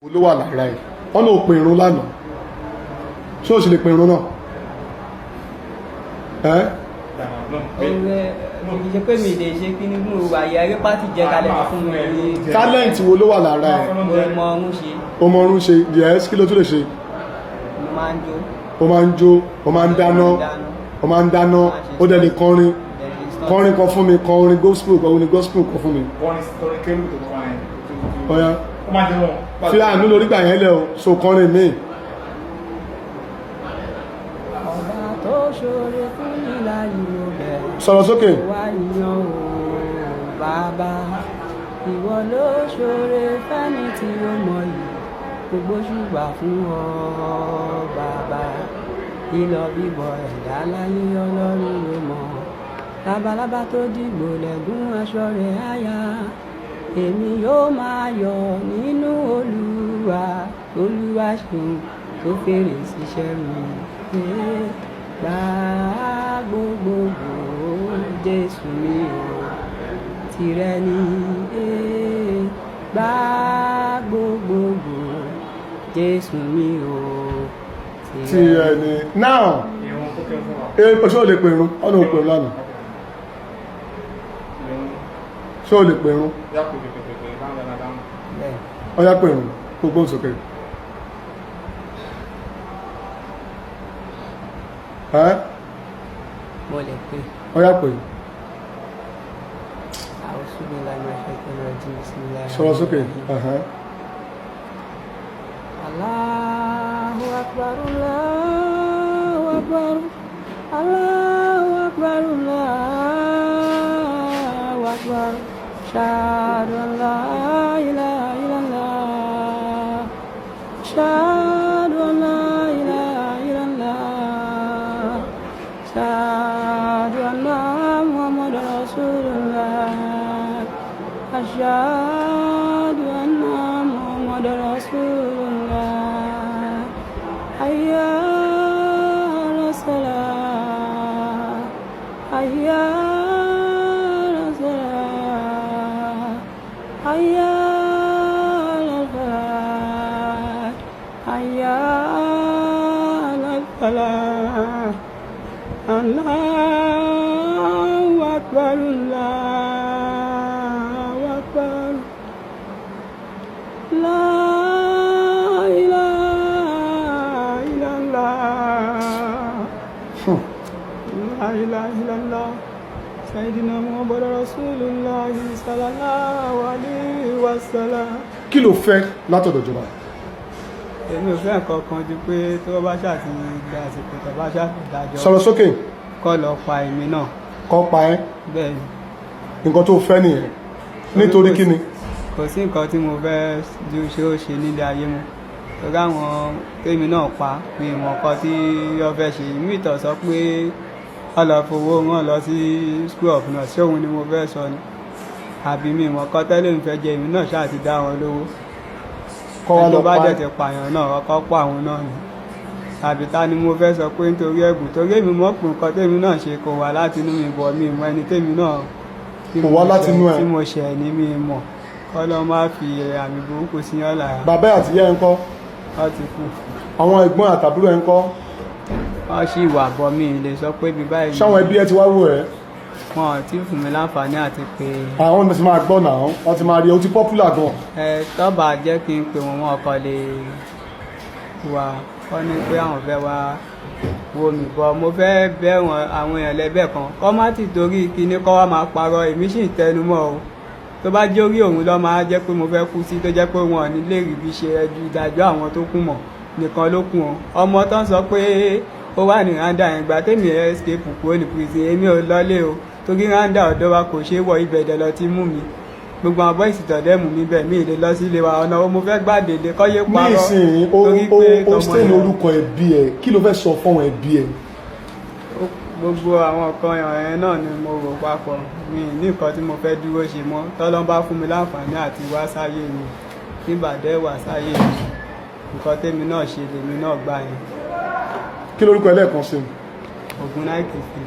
ló wà lára ẹ̀ ọ̀nà òpin irun lánàá ṣé o sì lè pin irun náà ṣe pé mi lè ṣe kí nínú àyè ayé pátì jẹ́ kalẹ̀ fún mi ní tálẹ́ǹtì wo ló wà lára ẹ̀ mo ọrún ṣe o mọ ọrún ṣe yes kí ló tún lè ṣe mo máa ń jó o máa ń jó o máa ń dáná o máa ń dáná ó dẹ̀ lè kọrin kọrin kan fún mi kọrin gospel kan fún mi ọ̀ya fi àánú lórí gbà yẹn lẹ̀ o so kọrin míì. ọba tó ṣoore fún mi láyé ọbẹ̀ sọ̀rọ̀ sókè. wá yan o bàbá ìwọ ló ṣoore fẹ́ni tí ó mọ yìí gbogbo ṣùgbà fún ọ bàbá lílọ bíbọ ẹ̀dá láyé ọlọ́run ló mọ̀ labalábá tó dìgbò lẹ́gùn aṣọ rẹ̀ àyà èmi yóò máa yọ̀ nínú olúwa olúwa ṣeun tó fèrè síṣẹ́ mi gbà gbogbogbò jésù mi ò tìrẹ ni gbà gbogbogbò jésù mi ò tìrẹ ni. now ṣé o lè pè irun ọ̀nà òpè lánàá ṣé o lè pè irun ọ̀yá pè irun gbogbo sókè. mo lè pè ọ̀yá pè sọ̀rọ̀ sókè. Allahu akbar Allahu akbar Allahu akbar Allahu akbar Shahadu an la ilaha illallah Shahadu an la ilaha illallah Shahadu anna Muhammadar Rasulullah Ashhadu anna Muhammadar Rasulullah Hayya ala salah Hayya ala salah Hayya ala falah Hayya ala falah Allahu akbar Allahu akbar La ilaha illallah La ilaha illallah Sayyidina Muhammad Rasulullah sallallahu alaihi wasallam. Kí ló fẹ́ látọ̀dọ̀ ìjọba? Èmi ò fẹ́ nǹkan kan ju pé tó bá ṣàtìyàn ìgbà àsìkò tó bá ṣàtìdájọ́ sọ̀rọ̀ sókè. kọ́ lọ pa èmi náà. Kọ́ pa ẹ́. Bẹ́ẹ̀ ni. Nǹkan tó fẹ́ nìyẹn nítorí kí ni? Kò sí nǹkan tí mo fẹ́ ju ṣé ó ṣe nílé ayé mu torí àwọn tèmi náà pa mi ìmọ̀ kan tí wọ́n fẹ́ ṣe ìmú ìtọ̀ sọ pé wọ́n lọ fowó wọn lọ sí school of nurse ṣé òun ni mo fẹ́ sọ ni àbí mi ìmọ̀ kan tẹ́lẹ̀ ń fẹ́ jẹ èmi náà ṣáà ti dá wọn lówó ẹjọ́ bá dẹ̀ ti pààyàn náà ọkọ̀ pa àwọn náà ni tàbí ta ni mo fẹ́ sọ pé nítorí ẹ̀bùn torí èmi mọ̀ pé nǹkan tèmi náà ṣe kò wá láti inú mi bọ̀ mi ìmọ̀ ẹni tèmi náà kò wá láti inú ẹ̀ tí mo ṣẹ̀ ní mi mọ̀ kọ́lọ́ máa fi àmì burúkú sí yán lára. Bàbá àti ìyá ẹ̀ ń kọ́? Wọ́n ti kú. Àwọn ẹ̀gbọ́n àtàbúrò ẹ̀ ń kọ́? Wọ́n sì wà bọ́ mi lè sọ pé bí báyìí. Ṣáwọn ẹbí ẹ ti wá wò ẹ́? Wọn ò tí fún mi láǹfààní àti pé. Àwọn ọmọ ti máa gbọ́ náà wọ́n ti máa rí o ti popular gan. Tọ́ba jẹ́ kí n pè wọ́n wọn kọ́ lè wà kọ́ ní pé àwọn fẹ́ wá wo mi bọ́ mo fẹ́ bẹ́ wọn àwọn èèyàn lẹ́bẹ̀ kan kọ́ má ti torí kíní kọ́ wá máa parọ́ èmi sì ń tẹnu mọ́ o tó bá jẹ́ orí òun lọ́ máa jẹ́ pé mo fẹ́ kú sí tó jẹ́ pé wọn ò ní lè rí bí ṣe ẹjú ìdájọ́ àwọn tó kù mọ̀ nìkan ló kù wọn ọmọ tán sọ pé ó wà ní randa yẹn gba tèmi escape kúrò ní prison èmi ò lọlé o torí randa ọ̀dọ́ wa kò ṣeé wọ ibẹ̀dẹ̀ lọ ti mú mi gbogbo àwọn bọ́ìsì tọ̀dẹ́ mú mi bẹ̀ mí lè lọ sílé wa ọ̀nà mo fẹ́ gbàdédé kọ́yé parọ́ nísìnyí ó stay lórúkọ ẹbí ẹ kí ló fẹ́ sọ fún ẹbí ẹ? Gbogbo àwọn nǹkan yẹn náà ni mo rò papọ̀ mi ní nǹkan tí mo fẹ́ dúró ṣe mọ́ tọ́lọ́ bá fún mi láǹfààní àti wá sáyé mi nígbàdẹ́ wà sáyé mi nǹkan tèmi náà ṣe lèmi náà gbà yẹn. Kí lórúkọ ẹlẹ́ẹ̀kan sí? Ogun náà kìí fi